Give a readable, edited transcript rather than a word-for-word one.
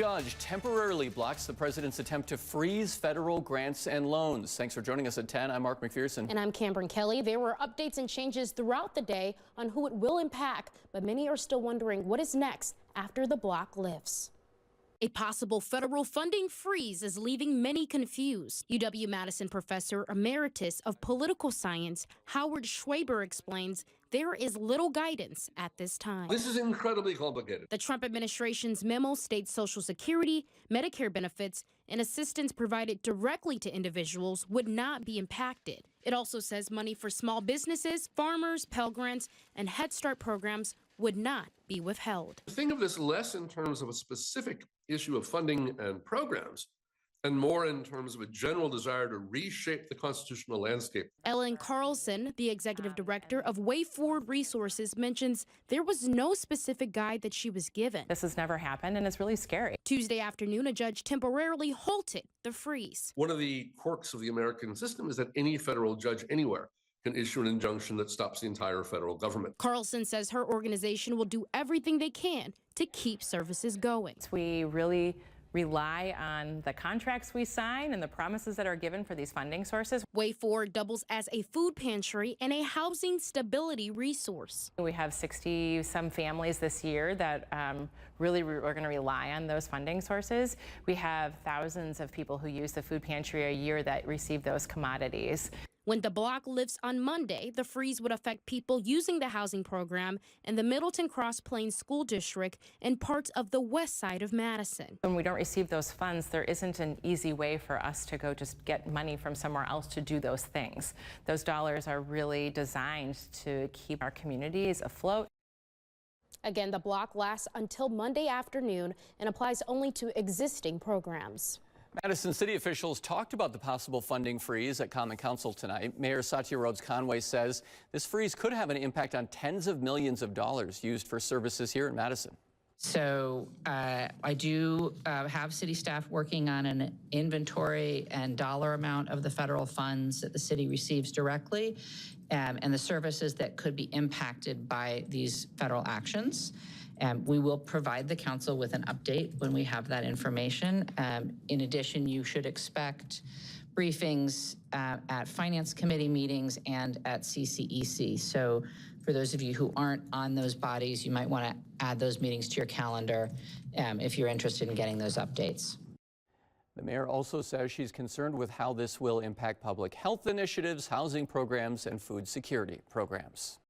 Judge temporarily blocks the president's attempt to freeze federal grants and loans. Thanks for joining us at 10. I'm Mark McPherson. And I'm Cameron Kelly. There were updates and changes throughout the day on who it will impact, but many are still wondering what is next after the block lifts. A possible federal funding freeze is leaving many confused. UW-Madison professor emeritus of political science Howard Schwaber explains there is little guidance at this time. This is incredibly complicated. The Trump administration's memo states Social Security, Medicare benefits, and assistance provided directly to individuals would not be impacted. It also says money for small businesses, farmers, Pell Grants, and Head Start programs would not be withheld. Think of this less in terms of a specific issue of funding and programs, and more in terms of a general desire to reshape the constitutional landscape. Ellen Carlson, the executive director of Way Forward Resources, mentions there was no specific guide that she was given. This has never happened, and it's really scary. Tuesday afternoon, a judge temporarily halted the freeze. One of the quirks of the American system is that any federal judge anywhere can issue an injunction that stops the entire federal government. Carlson says her organization will do everything they can to keep services going. We really rely on the contracts we sign and the promises that are given for these funding sources. Way Forward doubles as a food pantry and a housing stability resource. We have 60-some families this year that really are going to rely on those funding sources. We have thousands of people who use the food pantry a year that receive those commodities. When the block lifts on Monday, the freeze would affect people using the housing program in the Middleton Cross Plains School District and parts of the west side of Madison. When we don't receive those funds, there isn't an easy way for us to go just get money from somewhere else to do those things. Those dollars are really designed to keep our communities afloat. Again, the block lasts until Monday afternoon and applies only to existing programs. Madison city officials talked about the possible funding freeze at Common Council tonight. Mayor Satya Rhodes Conway says this freeze could have an impact on tens of millions of dollars used for services here in Madison. So I do have city staff working on an inventory and dollar amount of the federal funds that the city receives directly and the services that could be impacted by these federal actions. We will provide the council with an update when we have that information. In addition, you should expect briefings at Finance Committee meetings and at CCEC. So for those of you who aren't on those bodies, you might want to add those meetings to your calendar if you're interested in getting those updates. The mayor also says she's concerned with how this will impact public health initiatives, housing programs, and food security programs.